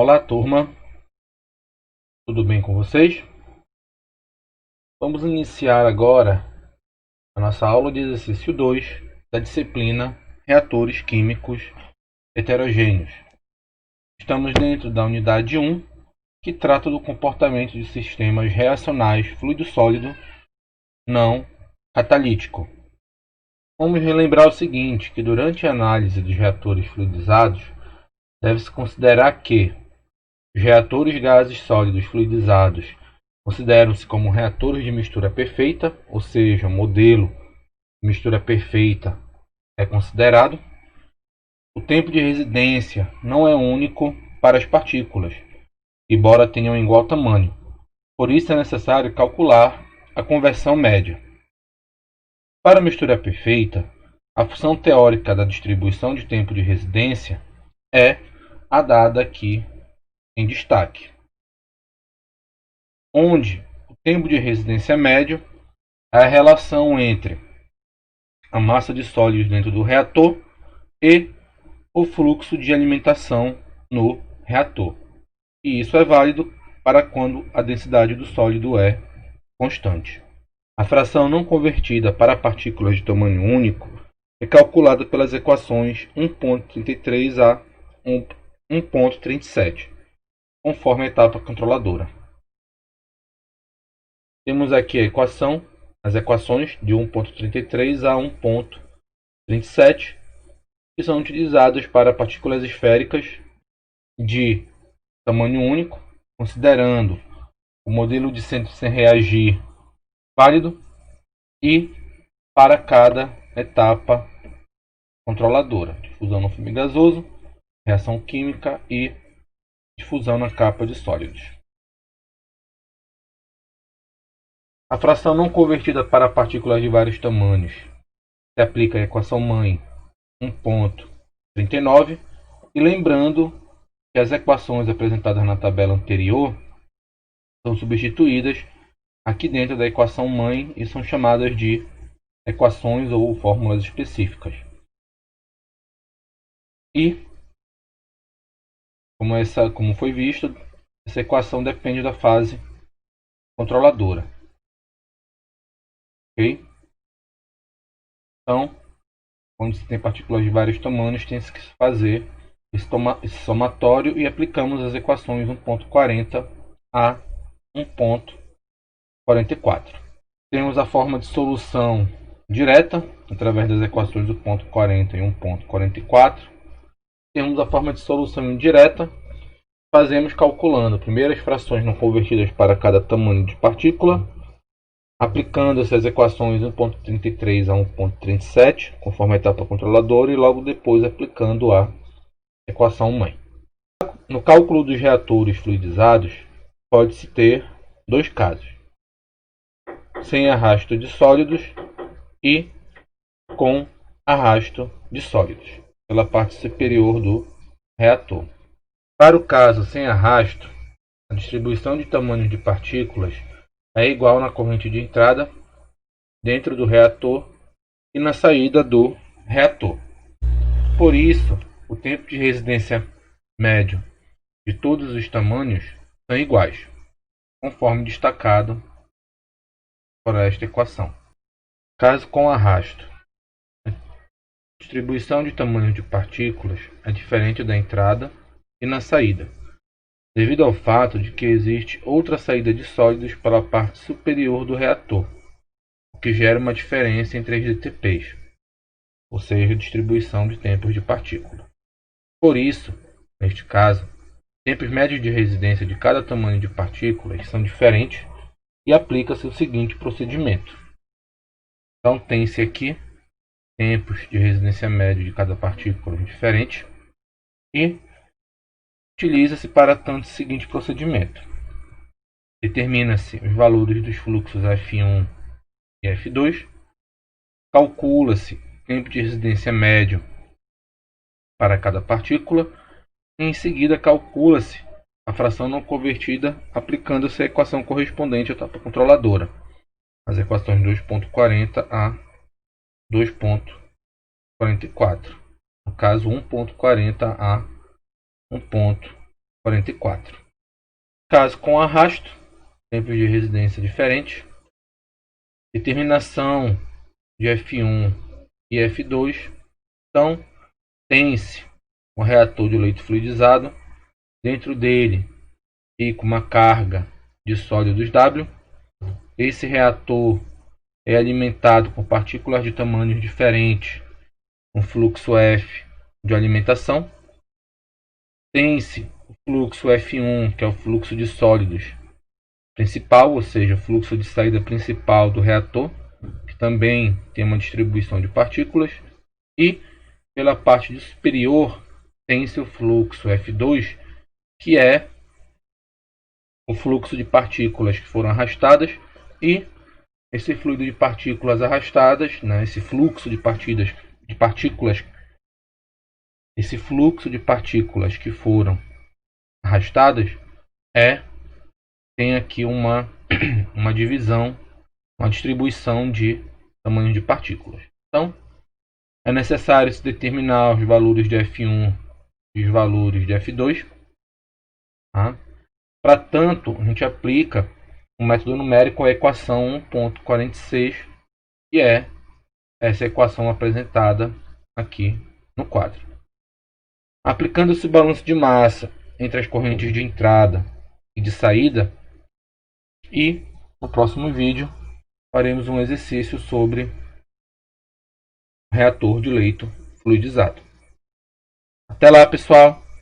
Olá, turma, tudo bem com vocês? Vamos iniciar agora a nossa aula de exercício 2 da disciplina Reatores Químicos Heterogêneos. Estamos dentro da unidade 1, que trata do comportamento de sistemas reacionais fluido-sólido não catalítico. Vamos relembrar o seguinte, que durante a análise dos reatores fluidizados, deve-se considerar que os reatores gases sólidos fluidizados consideram-se como reatores de mistura perfeita, ou seja, o modelo de mistura perfeita é considerado. O tempo de residência não é único para as partículas, embora tenham igual tamanho. Por isso é necessário calcular a conversão média. Para a mistura perfeita, a função teórica da distribuição de tempo de residência é a dada aqui em destaque, onde o tempo de residência médio é a relação entre a massa de sólidos dentro do reator e o fluxo de alimentação no reator. E isso é válido para quando a densidade do sólido é constante. A fração não convertida para partículas de tamanho único é calculada pelas equações 1.33 a 1.37, conforme a etapa controladora. Temos aqui as equações de 1.33 a 1.37, que são utilizadas para partículas esféricas de tamanho único, considerando o modelo de centro sem reagir válido e para cada etapa controladora: difusão no filme gasoso, reação química e difusão na capa de sólidos. A fração não convertida para partículas de vários tamanhos se aplica à equação mãe 1.39, e lembrando que as equações apresentadas na tabela anterior são substituídas aqui dentro da equação mãe e são chamadas de equações ou fórmulas específicas. E, como foi visto, essa equação depende da fase controladora. Ok? Então, quando se tem partículas de vários tamanhos, tem que se fazer esse somatório e aplicamos as equações 1.40 a 1.44. Temos a forma de solução direta, através das equações do ponto 40 e 1.44. Temos a forma de solução indireta, fazemos calculando primeiro as frações não convertidas para cada tamanho de partícula, aplicando essas equações 1.33 a 1.37, conforme a etapa controladora, e logo depois aplicando a equação mãe. No cálculo dos reatores fluidizados, pode-se ter dois casos: sem arrasto de sólidos e com arrasto de sólidos pela parte superior do reator. Para o caso sem arrasto, a distribuição de tamanhos de partículas é igual na corrente de entrada dentro do reator e na saída do reator. Por isso, o tempo de residência médio de todos os tamanhos são iguais, conforme destacado por esta equação. Caso com arrasto, a distribuição de tamanhos de partículas é diferente da entrada e na saída, devido ao fato de que existe outra saída de sólidos pela parte superior do reator, o que gera uma diferença entre as DTPs, ou seja, distribuição de tempos de partícula. Por isso, neste caso, tempos médios de residência de cada tamanho de partículas são diferentes e aplica-se o seguinte procedimento. Então, tem-se aqui tempos de residência médio de cada partícula diferente e utiliza-se para tanto o seguinte procedimento. Determina-se os valores dos fluxos F1 e F2, calcula-se o tempo de residência médio para cada partícula e em seguida calcula-se a fração não convertida aplicando-se a equação correspondente à etapa controladora, as equações 2.40 a 2.44, no caso 1.40 a 1.44. 44. Caso com arrasto, tempos de residência diferentes, determinação de F1 e F2. Então, tem-se um reator de leito fluidizado, dentro dele fica uma carga de sólidos W. Esse reator é alimentado por partículas de tamanhos diferentes, com fluxo F de alimentação. Tem-se o fluxo F1, que é o fluxo de sólidos principal, ou seja, o fluxo de saída principal do reator, que também tem uma distribuição de partículas. E pela parte superior tem-se o fluxo F2, que é o fluxo de partículas que foram arrastadas, e esse fluido de partículas arrastadas, esse fluxo de partículas que foram arrastadas, tem aqui uma divisão, uma distribuição de tamanhos de partículas. Então, é necessário se determinar os valores de F1 e os valores de F2. Tá? Para tanto, a gente aplica o método numérico à equação 1.46, que é essa equação apresentada aqui no quadro. Aplicando esse balanço de massa entre as correntes de entrada e de saída, e no próximo vídeo faremos um exercício sobre reator de leito fluidizado. Até lá, pessoal!